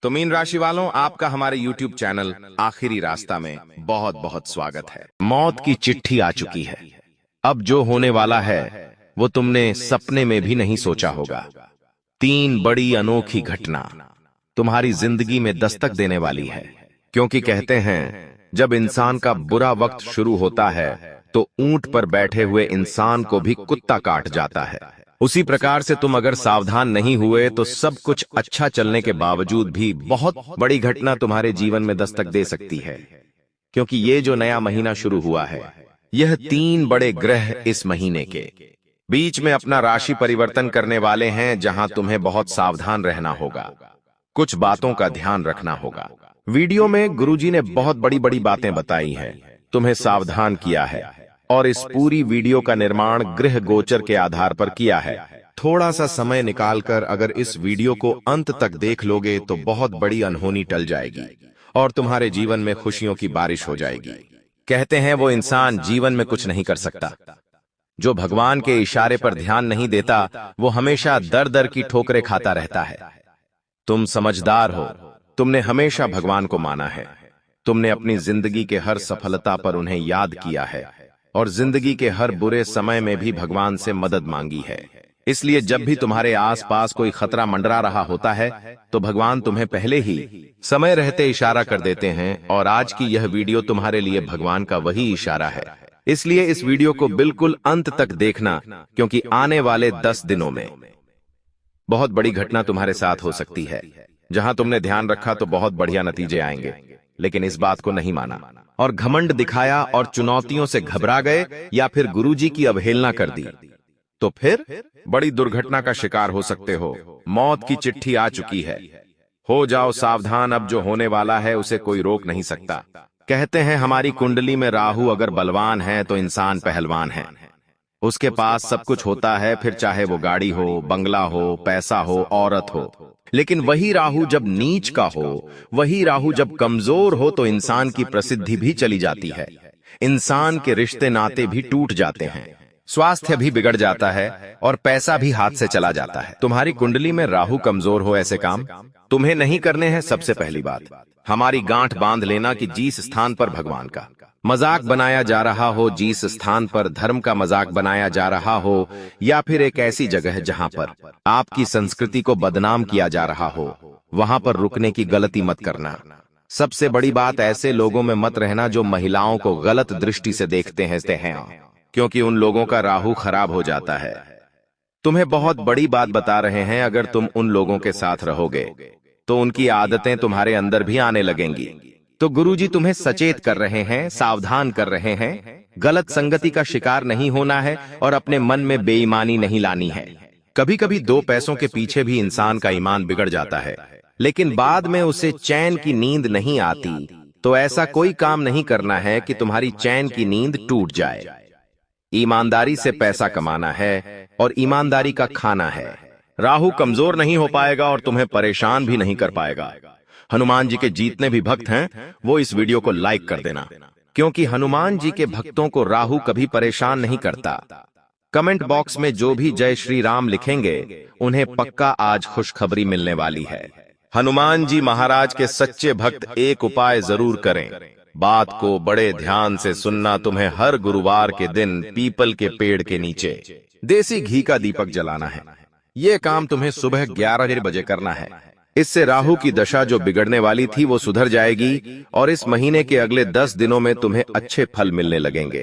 तो मीन राशि वालों, आपका हमारे YouTube चैनल आखिरी रास्ता में बहुत बहुत स्वागत है। मौत की चिट्ठी आ चुकी है। अब जो होने वाला है वो तुमने सपने में भी नहीं सोचा होगा। 3 बड़ी अनोखी घटना तुम्हारी जिंदगी में दस्तक देने वाली है। क्योंकि कहते हैं जब इंसान का बुरा वक्त शुरू होता है तो ऊंट पर बैठे हुए इंसान को भी कुत्ता काट जाता है। उसी प्रकार से तुम अगर सावधान नहीं हुए तो सब कुछ अच्छा चलने के बावजूद भी बहुत बड़ी घटना तुम्हारे जीवन में दस्तक दे सकती है। क्योंकि ये जो नया महीना शुरू हुआ है, यह 3 बड़े ग्रह इस महीने के बीच में अपना राशि परिवर्तन करने वाले हैं, जहां तुम्हें बहुत सावधान रहना होगा। कुछ बातों का ध्यान रखना होगा। वीडियो में गुरुजी ने बहुत बड़ी बड़ी बातें बताई हैं, तुम्हें सावधान किया है और इस पूरी वीडियो का निर्माण ग्रह गोचर के आधार पर किया है। थोड़ा सा समय निकालकर अगर इस वीडियो को अंत तक देख लोगे तो बहुत बड़ी अनहोनी टल जाएगी और तुम्हारे जीवन में खुशियों की बारिश हो जाएगी। कहते हैं वो इंसान जीवन में कुछ नहीं कर सकता जो भगवान के इशारे पर ध्यान नहीं देता, वो हमेशा दर दर की ठोकरें खाता रहता है। तुम समझदार हो, तुमने हमेशा भगवान को माना है। तुमने अपनी जिंदगी के हर सफलता पर उन्हें याद किया है और जिंदगी के हर बुरे समय में भी भगवान से मदद मांगी है। इसलिए जब भी तुम्हारे आसपास कोई खतरा मंडरा रहा होता है तो भगवान तुम्हें पहले ही समय रहते इशारा कर देते हैं। और आज की यह वीडियो तुम्हारे लिए भगवान का वही इशारा है। इसलिए इस वीडियो को बिल्कुल अंत तक देखना, क्योंकि आने वाले 10 दिनों में बहुत बड़ी घटना तुम्हारे साथ हो सकती है। जहां तुमने ध्यान रखा तो बहुत बढ़िया नतीजे आएंगे, लेकिन इस बात को नहीं माना और घमंड दिखाया और चुनौतियों से घबरा गए या फिर गुरुजी की अवहेलना कर दी तो फिर बड़ी दुर्घटना का शिकार हो सकते हो। मौत की चिट्ठी आ चुकी है, हो जाओ सावधान। अब जो होने वाला है उसे कोई रोक नहीं सकता। कहते हैं हमारी कुंडली में राहु अगर बलवान है तो इंसान पहलवान है। उसके पास सब कुछ होता है, फिर चाहे वो गाड़ी हो, बंगला हो, पैसा हो, औरत हो। लेकिन वही राहु जब नीच का हो, वही राहु जब कमजोर हो तो इंसान की प्रसिद्धि भी चली जाती है, इंसान के रिश्ते नाते भी टूट जाते हैं, स्वास्थ्य भी बिगड़ जाता है और पैसा भी हाथ से चला जाता है। तुम्हारी कुंडली में राहु कमजोर हो, ऐसे काम तुम्हें नहीं करने हैं। सबसे पहली बात, हमारी गांठ बांध लेना कि जिस स्थान पर भगवान का मजाक बनाया जा रहा हो, जिस स्थान पर धर्म का मजाक बनाया जा रहा हो, या फिर एक ऐसी जगह जहां पर आपकी संस्कृति को बदनाम किया जा रहा हो, वहां पर रुकने की गलती मत करना। सबसे बड़ी बात, ऐसे लोगों में मत रहना जो महिलाओं को गलत दृष्टि से देखते हैं, क्योंकि उन लोगों का राहु खराब हो जाता है। तुम्हें बहुत बड़ी बात बता रहे हैं, अगर तुम उन लोगों के साथ रहोगे तो उनकी आदतें तुम्हारे अंदर भी आने लगेंगी। तो गुरुजी तुम्हें सचेत कर रहे हैं, सावधान कर रहे हैं। गलत संगति का शिकार नहीं होना है और अपने मन में बेईमानी नहीं लानी है। कभी कभी 2 पैसों के पीछे भी इंसान का ईमान बिगड़ जाता है, लेकिन बाद में उसे चैन की नींद नहीं आती। तो ऐसा कोई काम नहीं करना है कि तुम्हारी चैन की नींद टूट जाए। ईमानदारी से पैसा कमाना है और ईमानदारी का खाना है। राहु कमजोर नहीं हो पाएगा और तुम्हें परेशान भी नहीं कर पाएगा। हनुमान जी के जितने भी भक्त हैं वो इस वीडियो को लाइक कर देना, क्योंकि हनुमान जी के भक्तों को राहु कभी परेशान नहीं करता। कमेंट बॉक्स में जो भी जय श्री राम लिखेंगे उन्हें पक्का आज खुशखबरी मिलने वाली है। हनुमान जी महाराज के सच्चे भक्त एक उपाय जरूर करें। बात को बड़े ध्यान से सुनना। तुम्हें हर गुरुवार के दिन पीपल के पेड़ के नीचे देसी घी का दीपक जलाना है। यह काम तुम्हें सुबह 11 बजे करना है। इससे राहु की दशा जो बिगड़ने वाली थी वो सुधर जाएगी और इस महीने के अगले 10 दिनों में तुम्हें अच्छे फल मिलने लगेंगे।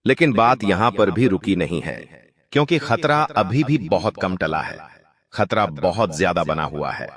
लेकिन बात यहां पर भी रुकी नहीं है, क्योंकि खतरा अभी भी बहुत कम टला है। खतरा बहुत ज्यादा बना हुआ है।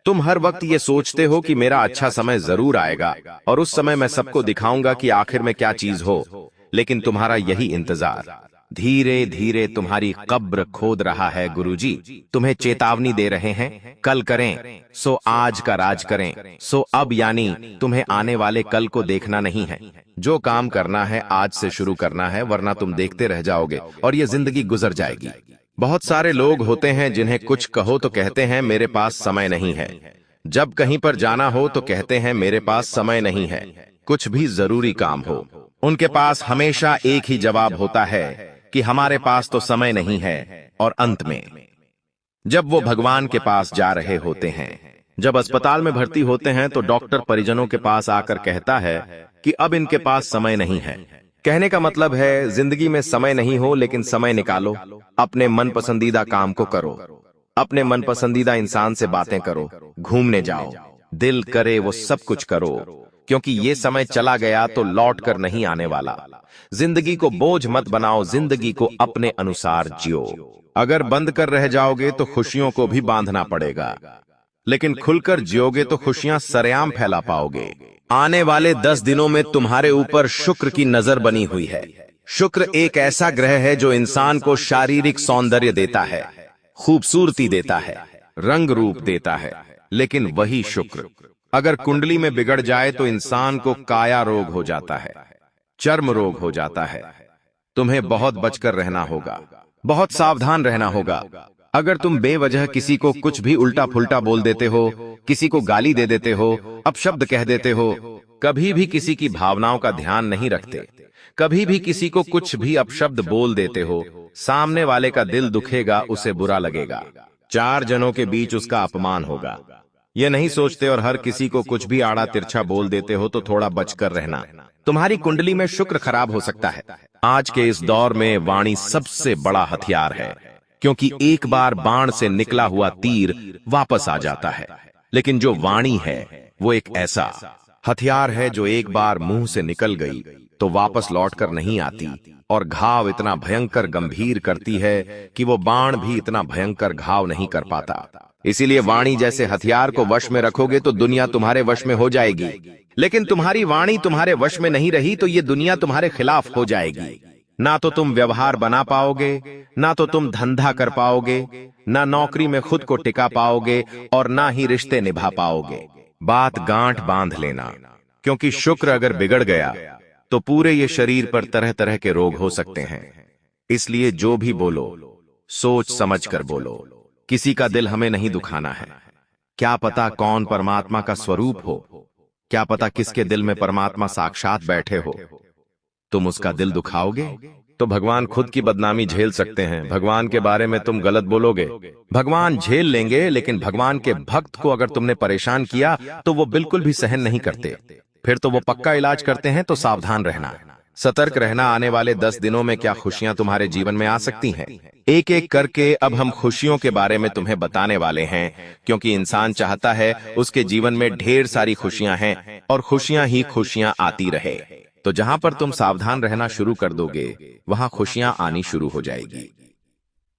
तुम हर वक्त ये सोचते हो कि मेरा अच्छा समय जरूर आएगा और उस समय मैं सबको दिखाऊंगा कि आखिर में क्या चीज हो, लेकिन तुम्हारा यही इंतजार धीरे धीरे तुम्हारी कब्र खोद रहा है। गुरुजी तुम्हें चेतावनी दे रहे हैं, कल करें सो आज का राज करें। सो अब यानी तुम्हें आने वाले कल को देखना नहीं है। जो काम करना है आज से शुरू करना है, वरना तुम देखते रह जाओगे और ये जिंदगी गुजर जाएगी। बहुत सारे लोग होते हैं जिन्हें कुछ कहो तो कहते हैं मेरे पास समय नहीं है। जब कहीं पर जाना हो तो कहते हैं मेरे पास समय नहीं है। कुछ भी जरूरी काम हो, उनके पास हमेशा एक ही जवाब होता है कि हमारे पास तो समय नहीं है। और अंत में जब वो भगवान के पास जा रहे होते हैं जब अस्पताल में भर्ती होते हैं तो डॉक्टर परिजनों के पास आकर कहता है कि अब इनके पास समय नहीं है। कहने का मतलब है जिंदगी में समय नहीं हो, लेकिन समय निकालो, अपने मन पसंदीदा काम को करो, अपने मन पसंदीदा इंसान से बातें करो, घूमने जाओ, दिल करे वो सब कुछ करो, क्योंकि ये समय चला गया तो लौट कर नहीं आने वाला। जिंदगी को बोझ मत बनाओ, जिंदगी को अपने अनुसार जियो। अगर बंद कर रह जाओगे तो खुशियों को भी बांधना पड़ेगा, लेकिन खुलकर जियोगे तो खुशियां सरेआम फैला पाओगे। आने वाले 10 दिनों में तुम्हारे ऊपर शुक्र की नजर बनी हुई है। शुक्र एक ऐसा ग्रह है जो इंसान को शारीरिक सौंदर्य देता है, खूबसूरती देता है, रंग रूप देता है, लेकिन वही शुक्र अगर कुंडली में बिगड़ जाए तो इंसान को काया रोग हो जाता है, चर्म रोग हो जाता है। तुम्हें बहुत बचकर रहना होगा, बहुत सावधान रहना होगा। अगर तुम बेवजह किसी को कुछ भी उल्टा फुल्टा बोल देते हो, किसी को गाली दे देते हो, अपशब्द कह देते हो, कभी भी किसी की भावनाओं का ध्यान नहीं रखते, कभी भी किसी को कुछ भी अपशब्द बोल देते हो, सामने वाले का दिल दुखेगा, उसे बुरा लगेगा, 4 जनों के बीच उसका अपमान होगा। ये नहीं सोचते और हर किसी को कुछ भी आड़ा तिरछा बोल देते हो तो थोड़ा बचकर रहना। तुम्हारी कुंडली में शुक्र खराब हो सकता है। आज के इस दौर में वाणी सबसे बड़ा हथियार है, क्योंकि एक बार बाण से निकला हुआ तीर वापस आ जाता है, लेकिन जो वाणी है वो एक ऐसा हथियार है जो एक बार मुंह से निकल गई तो वापस लौटकर नहीं आती, और घाव इतना भयंकर गंभीर करती है कि वो बाण भी इतना भयंकर घाव नहीं कर पाता। इसीलिए वाणी जैसे हथियार को वश में रखोगे तो दुनिया तुम्हारे वश में हो जाएगी, लेकिन तुम्हारी वाणी तुम्हारे वश में नहीं रही तो ये दुनिया तुम्हारे खिलाफ हो जाएगी। ना तो तुम व्यवहार बना पाओगे, ना तो तुम धंधा कर पाओगे, ना नौकरी में खुद को टिका पाओगे, और ना ही रिश्ते निभा पाओगे। बात गांठ बांध लेना, क्योंकि शुक्र अगर बिगड़ गया तो पूरे ये शरीर पर तरह तरह के रोग हो सकते हैं। इसलिए जो भी बोलो सोच समझ कर बोलो। किसी का दिल हमें नहीं दुखाना है। क्या पता कौन परमात्मा का स्वरूप हो, क्या पता किसके दिल में परमात्मा साक्षात बैठे हो। तुम उसका दिल दुखाओगे तो भगवान खुद की बदनामी झेल सकते हैं। भगवान के बारे में तुम गलत बोलोगे, भगवान झेल लेंगे, लेकिन भगवान के भक्त को अगर तुमने परेशान किया तो वो बिल्कुल भी सहन नहीं करते, फिर तो वो पक्का इलाज करते हैं। तो सावधान रहना, सतर्क रहना। आने वाले 10 दिनों में क्या खुशियां तुम्हारे जीवन में आ सकती हैं। एक एक करके अब हम खुशियों के बारे में तुम्हें बताने वाले हैं, क्योंकि इंसान चाहता है उसके जीवन में ढेर सारी खुशियां हैं और खुशियां ही खुशियां आती रहे। तो जहां पर तुम सावधान रहना शुरू कर दोगे वहां खुशियां आनी शुरू हो जाएगी।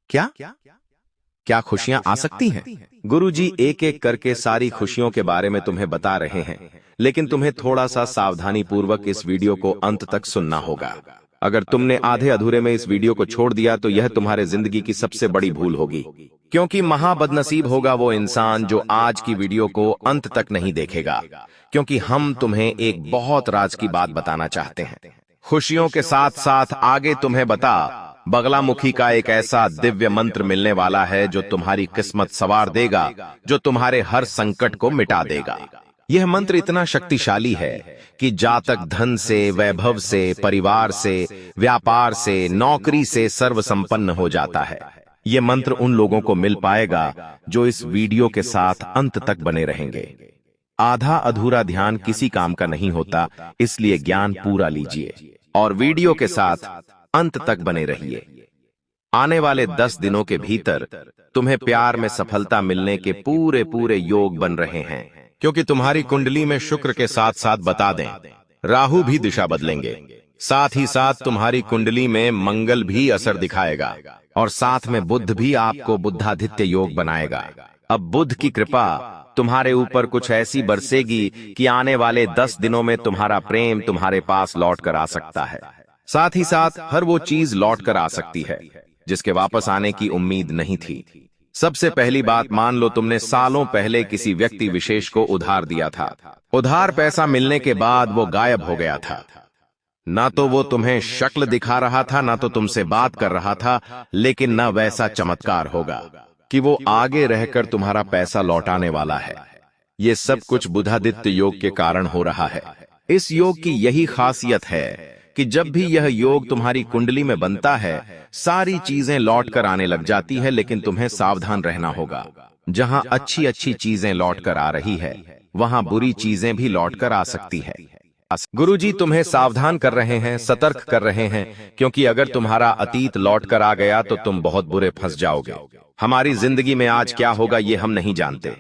क्या खुशियां आ सकती हैं? गुरुजी एक एक करके सारी खुशियों के बारे में तुम्हें बता रहे हैं, लेकिन तुम्हें थोड़ा सा सावधानी पूर्वक इस वीडियो को अंत तक सुनना होगा। अगर तुमने आधे अधूरे में इस वीडियो को छोड़ दिया तो यह तुम्हारे जिंदगी की सबसे बड़ी भूल होगी, क्योंकि महाबदनसीब होगा वो इंसान जो आज की वीडियो को अंत तक नहीं देखेगा, क्योंकि हम तुम्हें एक बहुत राज की बात बताना चाहते हैं। खुशियों के साथ साथ आगे तुम्हें बता बगलामुखी का एक ऐसा दिव्य मंत्र मिलने वाला है जो तुम्हारी किस्मत सवार देगा, जो तुम्हारे हर संकट को मिटा देगा। यह मंत्र इतना शक्तिशाली है कि जातक धन से, वैभव से, परिवार से, व्यापार से, नौकरी से सर्व संपन्न हो जाता है। यह मंत्र उन लोगों को मिल पाएगा जो इस वीडियो के साथ अंत तक बने रहेंगे। आधा अधूरा ध्यान किसी काम का नहीं होता, इसलिए ज्ञान पूरा लीजिए और वीडियो के साथ अंत तक बने रहिए। आने वाले 10 दिनों के भीतर तुम्हें प्यार में सफलता मिलने के पूरे पूरे योग बन रहे हैं, क्योंकि तुम्हारी कुंडली में शुक्र के साथ साथ बता दें राहु भी दिशा बदलेंगे। साथ ही साथ तुम्हारी कुंडली में मंगल भी असर दिखाएगा और साथ में बुध भी आपको बुद्धादित्य योग बनाएगा। अब बुध की कृपा तुम्हारे ऊपर कुछ ऐसी बरसेगी कि आने वाले 10 दिनों में तुम्हारा प्रेम तुम्हारे पास लौट कर आ सकता है। साथ ही साथ हर वो चीज लौट कर आ सकती है जिसके वापस आने की उम्मीद नहीं थी। सबसे पहली बात, मान लो तुमने सालों पहले किसी व्यक्ति विशेष को उधार दिया था। उधार पैसा मिलने के बाद वो गायब हो गया था। ना तो वो तुम्हें शक्ल दिखा रहा था, ना तो तुमसे बात कर रहा था, लेकिन ना वैसा चमत्कार होगा कि वो आगे रहकर तुम्हारा पैसा लौटाने वाला है। ये सब कुछ बुधादित्य योग के कारण हो रहा है। इस योग की यही खासियत है कि जब भी यह योग तुम्हारी कुंडली में बनता है, सारी चीजें लौट कर आने लग जाती है, लेकिन तुम्हें सावधान रहना होगा। जहां अच्छी अच्छी चीजें लौट कर आ रही है, वहां बुरी चीजें भी लौट कर आ सकती है। गुरुजी तुम्हें सावधान कर रहे हैं, सतर्क कर रहे हैं, क्योंकि अगर तुम्हारा अतीत लौट कर आ गया तो तुम बहुत बुरे फंस जाओगे। हमारी जिंदगी में आज क्या होगा ये हम नहीं जानते,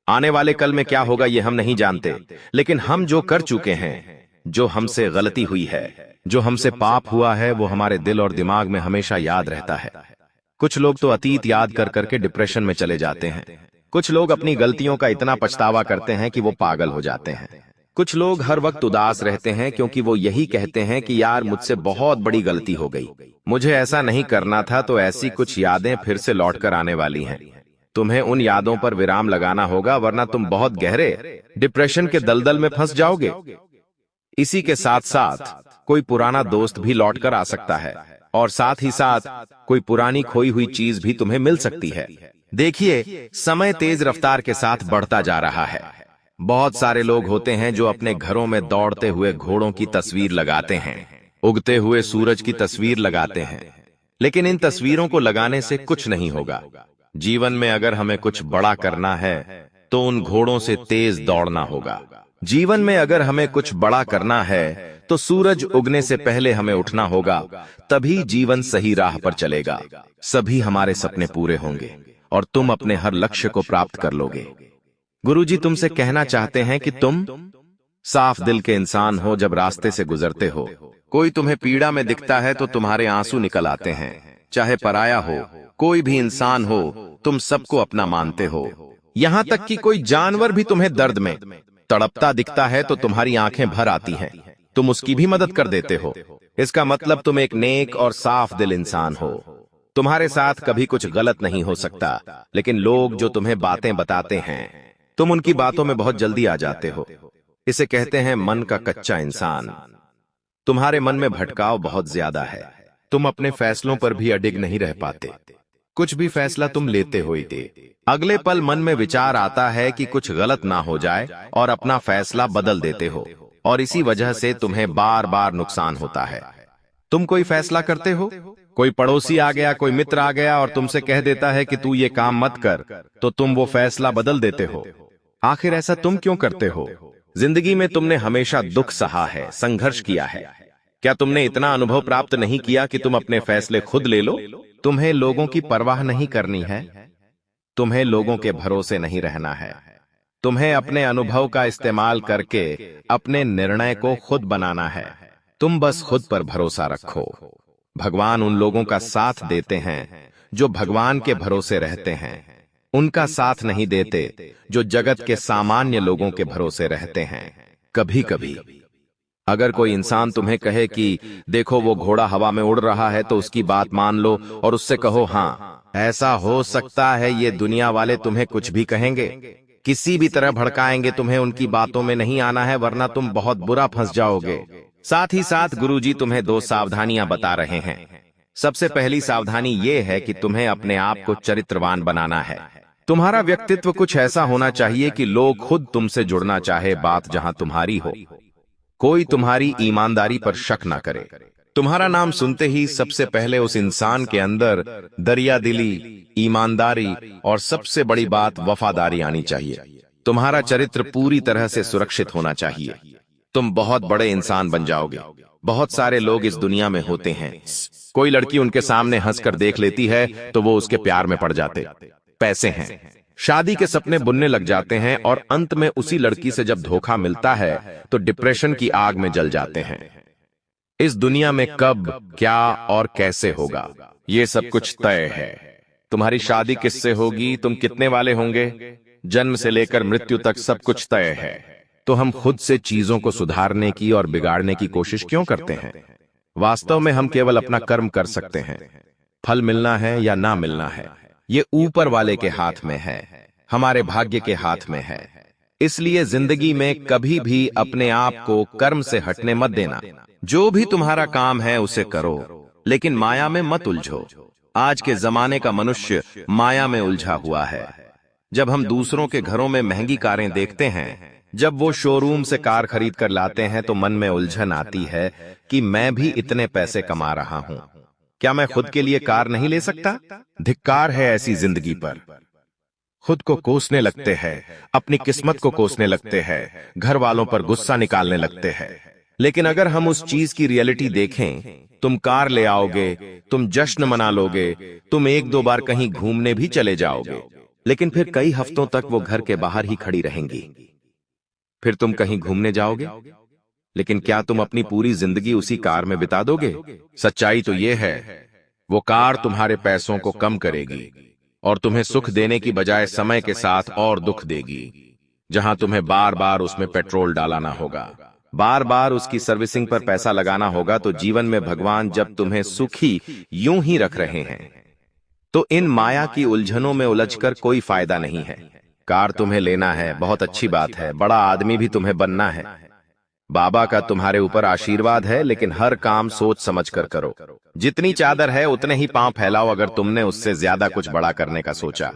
आने वाले कल में क्या होगा ये हम नहीं जानते, लेकिन हम जो कर चुके हैं, जो हमसे गलती हुई है, जो हमसे पाप हुआ है, वो हमारे दिल और दिमाग में हमेशा याद रहता है। कुछ लोग तो अतीत याद कर करके डिप्रेशन में चले जाते हैं। कुछ लोग अपनी गलतियों का इतना पछतावा करते हैं कि वो पागल हो जाते हैं। कुछ लोग हर वक्त उदास रहते हैं क्योंकि वो यही कहते हैं कि यार मुझसे बहुत बड़ी गलती हो गई, मुझे ऐसा नहीं करना था। तो ऐसी कुछ यादें फिर से लौट कर आने वाली हैं। तुम्हें उन यादों पर विराम लगाना होगा, वरना तुम बहुत गहरे डिप्रेशन के दलदल में फंस जाओगे। इसी के साथ साथ कोई पुराना दोस्त भी लौट कर आ सकता है, और साथ ही साथ कोई पुरानी खोई हुई चीज भी तुम्हें मिल सकती है। देखिए, समय तेज रफ्तार के साथ बढ़ता जा रहा है। बहुत सारे लोग होते हैं जो अपने घरों में दौड़ते हुए घोड़ों की तस्वीर लगाते हैं, उगते हुए सूरज की तस्वीर लगाते हैं, लेकिन इन तस्वीरों को लगाने से कुछ नहीं होगा। जीवन में अगर हमें कुछ बड़ा करना है तो उन घोड़ों से तेज दौड़ना होगा। जीवन में अगर हमें कुछ बड़ा करना है तो सूरज उगने से पहले हमें उठना होगा, तभी जीवन सही राह पर चलेगा। सभी हमारे सपने पूरे होंगे और तुम अपने हर लक्ष्य को प्राप्त कर लोगे। गुरुजी तुमसे कहना चाहते हैं कि तुम साफ दिल के इंसान हो। जब रास्ते से गुजरते हो, कोई तुम्हें पीड़ा में दिखता है तो तुम्हारे आंसू निकल आते हैं। चाहे पराया हो, कोई भी इंसान हो, तुम सबको अपना मानते हो। यहां तक कि कोई जानवर भी तुम्हें दर्द में तड़पता दिखता है तो तुम्हारी आंखें भर आती हैं, तुम उसकी भी मदद कर देते हो। इसका मतलब तुम एक नेक और साफ दिल इंसान हो। तुम्हारे साथ कभी कुछ गलत नहीं हो सकता, लेकिन लोग जो तुम्हें बातें बताते हैं, तुम उनकी बातों में बहुत जल्दी आ जाते हो। इसे कहते हैं मन का कच्चा इंसान। तुम्हारे मन में भटकाव बहुत ज्यादा है। तुम अपने फैसलों पर भी अडिग नहीं रह पाते। कुछ भी फैसला तुम लेते हो ही अगले पल मन में विचार आता है कि कुछ गलत ना हो जाए और अपना फैसला बदल देते हो, और इसी वजह से तुम्हें बार बार नुकसान होता है। तुम कोई फैसला करते हो, कोई पड़ोसी आ गया, कोई मित्र आ गया और तुमसे कह देता है कि तू ये काम मत कर, तो तुम वो फैसला बदल देते हो। आखिर ऐसा तुम क्यों करते हो? जिंदगी में तुमने हमेशा दुख सहा है, संघर्ष किया है। क्या तुमने इतना अनुभव प्राप्त नहीं किया कि तुम अपने फैसले खुद ले लो? तुम्हें लोगों की परवाह नहीं करनी है, तुम्हें लोगों के भरोसे नहीं रहना है। तुम्हें अपने अनुभव का इस्तेमाल करके अपने निर्णय को खुद बनाना है। तुम बस खुद पर भरोसा रखो। भगवान उन लोगों का साथ देते हैं जो भगवान के भरोसे रहते हैं, उनका साथ नहीं देते जो जगत के सामान्य लोगों के भरोसे रहते हैं। कभी कभी अगर कोई इंसान तुम्हें कहे कि देखो वो घोड़ा हवा में उड़ रहा है, तो उसकी बात मान लो और उससे कहो हाँ ऐसा हो सकता है। ये दुनिया वाले तुम्हें कुछ भी कहेंगे, किसी भी तरह भड़काएंगे, तुम्हें उनकी बातों में नहीं आना है, वरना तुम बहुत बुरा फंस जाओगे। साथ ही साथ गुरुजी तुम्हें 2 सावधानियां बता रहे हैं। सबसे पहली सावधानी ये है कि तुम्हें अपने आप को चरित्रवान बनाना है। तुम्हारा व्यक्तित्व कुछ ऐसा होना चाहिए कि लोग खुद तुमसे जुड़ना चाहे, बात जहां तुम्हारी हो, कोई तुम्हारी ईमानदारी पर शक ना करे। तुम्हारा नाम सुनते ही सबसे पहले उस इंसान के अंदर दरियादिली, ईमानदारी और सबसे बड़ी बात वफादारी आनी चाहिए। तुम्हारा चरित्र पूरी तरह से सुरक्षित होना चाहिए। तुम बहुत बड़े इंसान बन जाओगे। बहुत सारे लोग इस दुनिया में होते हैं, कोई लड़की उनके सामने हंसकर देख लेती है तो वो उसके प्यार में पड़ जाते, पैसे हैं, शादी के सपने बुनने लग जाते हैं, और अंत में उसी लड़की से जब धोखा मिलता है तो डिप्रेशन की आग में जल जाते हैं। इस दुनिया में कब, क्या और कैसे होगा, ये सब कुछ तय है। तुम्हारी शादी किससे होगी, तुम कितने वाले होंगे, जन्म से लेकर मृत्यु तक सब कुछ तय है। तो हम खुद से चीजों को सुधारने की और बिगाड़ने की कोशिश क्यों करते हैं? वास्तव में हम केवल अपना कर्म कर सकते हैं। फल मिलना है या ना मिलना है, ये ऊपर वाले के हाथ में है, हमारे भाग्य के हाथ में है। इसलिए जिंदगी में कभी भी अपने आप को कर्म से हटने मत देना। जो भी तुम्हारा काम है उसे करो, लेकिन माया में मत उलझो। आज के जमाने का मनुष्य माया में उलझा हुआ है। जब हम दूसरों के घरों में महंगी कारें देखते हैं, जब वो शोरूम से कार खरीद कर लाते हैं, तो मन में उलझन आती है कि मैं भी इतने पैसे कमा रहा हूं, क्या मैं खुद के लिए कार नहीं ले सकता? धिक्कार है ऐसी जिंदगी पर। खुद को कोसने लगते हैं, अपनी किस्मत को कोसने लगते हैं, घर वालों पर गुस्सा निकालने लगते हैं। लेकिन अगर हम उस चीज की रियलिटी देखें, तुम कार ले आओगे, तुम जश्न मना लोगे, तुम एक दो बार कहीं घूमने भी चले जाओगे, लेकिन फिर कई हफ्तों तक वो घर के बाहर ही खड़ी रहेंगी। फिर तुम कहीं घूमने जाओगे, लेकिन क्या तुम अपनी पूरी जिंदगी उसी कार में बिता दोगे? सच्चाई तो यह है, वो कार तुम्हारे पैसों को कम करेगी और तुम्हें सुख देने की बजाय समय के साथ और दुख देगी। जहां तुम्हें बार बार उसमें पेट्रोल डालाना होगा, बार बार उसकी सर्विसिंग पर पैसा लगाना होगा, तो जीवन में भगवान जब तुम्हें सुखी यूं ही रख रहे हैं, तो इन माया की उलझनों में उलझकर कोई फायदा नहीं है। कार तुम्हें लेना है, बहुत अच्छी बात है, बड़ा आदमी भी तुम्हें बनना है, बाबा का तुम्हारे ऊपर आशीर्वाद है, लेकिन हर काम सोच समझ कर करो। जितनी चादर है उतने ही पांव फैलाओ। अगर तुमने उससे ज्यादा कुछ बड़ा करने का सोचा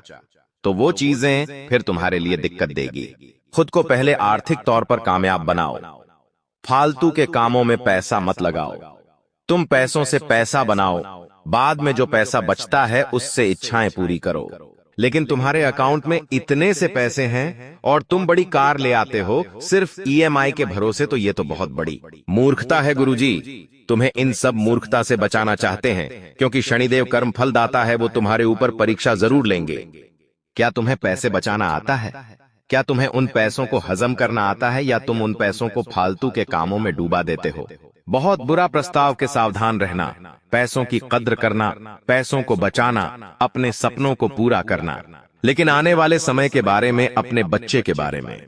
तो वो चीजें फिर तुम्हारे लिए दिक्कत देगी। खुद को पहले आर्थिक तौर पर कामयाब बनाओ, फालतू के कामों में पैसा मत लगाओ। तुम पैसों से पैसा बनाओ, बाद में जो पैसा बचता है उससे इच्छाएं पूरी करो। लेकिन तुम्हारे अकाउंट में इतने से पैसे हैं और तुम बड़ी कार ले आते हो सिर्फ ईएमआई के भरोसे, तो ये तो बहुत बड़ी मूर्खता है गुरुजी। तुम्हें इन सब मूर्खता से बचाना चाहते हैं, क्योंकि शनिदेव कर्म फल दाता है, वो तुम्हारे ऊपर परीक्षा जरूर लेंगे। क्या तुम्हें पैसे बचाना आता है? क्या तुम्हें उन पैसों को हजम करना आता है, या तुम उन पैसों को फालतू के कामों में डूबा देते हो? बहुत बुरा प्रस्ताव के सावधान रहना। पैसों की कद्र करना, पैसों को बचाना, अपने सपनों को पूरा करना, लेकिन आने वाले समय के बारे में, अपने बच्चे के बारे में,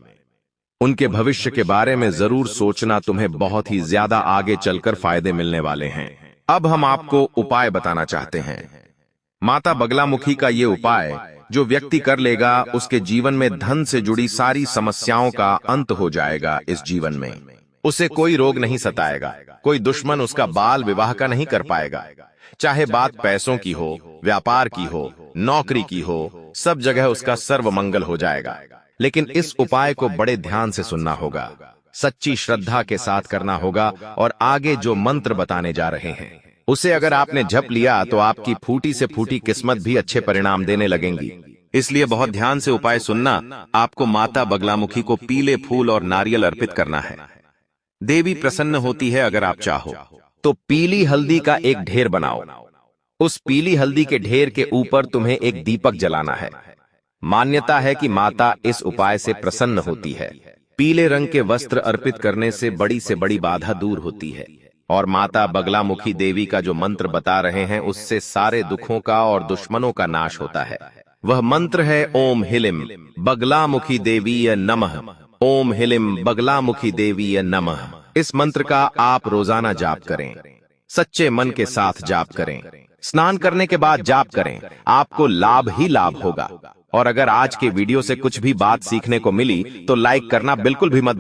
उनके भविष्य के बारे में जरूर सोचना। तुम्हें बहुत ही ज्यादा आगे चलकर फायदे मिलने वाले हैं। अब हम आपको उपाय बताना चाहते हैं। माता बगलामुखी का ये उपाय जो व्यक्ति कर लेगा, उसके जीवन में धन से जुड़ी सारी समस्याओं का अंत हो जाएगा। इस जीवन में उसे कोई रोग नहीं सताएगा, कोई दुश्मन उसका बाल विवाह का नहीं कर पाएगा। चाहे बात पैसों की हो, व्यापार की हो, नौकरी की हो, सब जगह उसका सर्व मंगल हो जाएगा। लेकिन इस उपाय को बड़े ध्यान से सुनना होगा, सच्ची श्रद्धा के साथ करना होगा, और आगे जो मंत्र बताने जा रहे हैं उसे अगर आपने जप लिया तो आपकी फूटी से फूटी किस्मत भी अच्छे परिणाम देने लगेंगी। इसलिए बहुत ध्यान से उपाय सुनना। आपको माता बगलामुखी को पीले फूल और नारियल अर्पित करना है। देवी प्रसन्न होती है अगर आप चाहो तो पीली हल्दी का एक ढेर बनाओ। उस पीली हल्दी के ढेर के ऊपर तुम्हें एक दीपक जलाना है। मान्यता है कि माता इस उपाय से प्रसन्न होती है। पीले रंग के वस्त्र अर्पित करने से बड़ी बाधा दूर होती है, और माता बगलामुखी देवी का जो मंत्र बता रहे हैं उससे सारे दुखों का और दुश्मनों का नाश होता है। वह मंत्र है ओम हिलिम बगलामुखी देवीय नमः। ओम हिलिम बगलामुखी देवीय नमः। इस मंत्र का आप रोजाना जाप करें, सच्चे मन के साथ जाप करें, स्नान करने के बाद जाप करें, आपको लाभ ही लाभ होगा। और अगर आज के वीडियो से कुछ भी बात सीखने को मिली तो लाइक करना बिल्कुल भी मत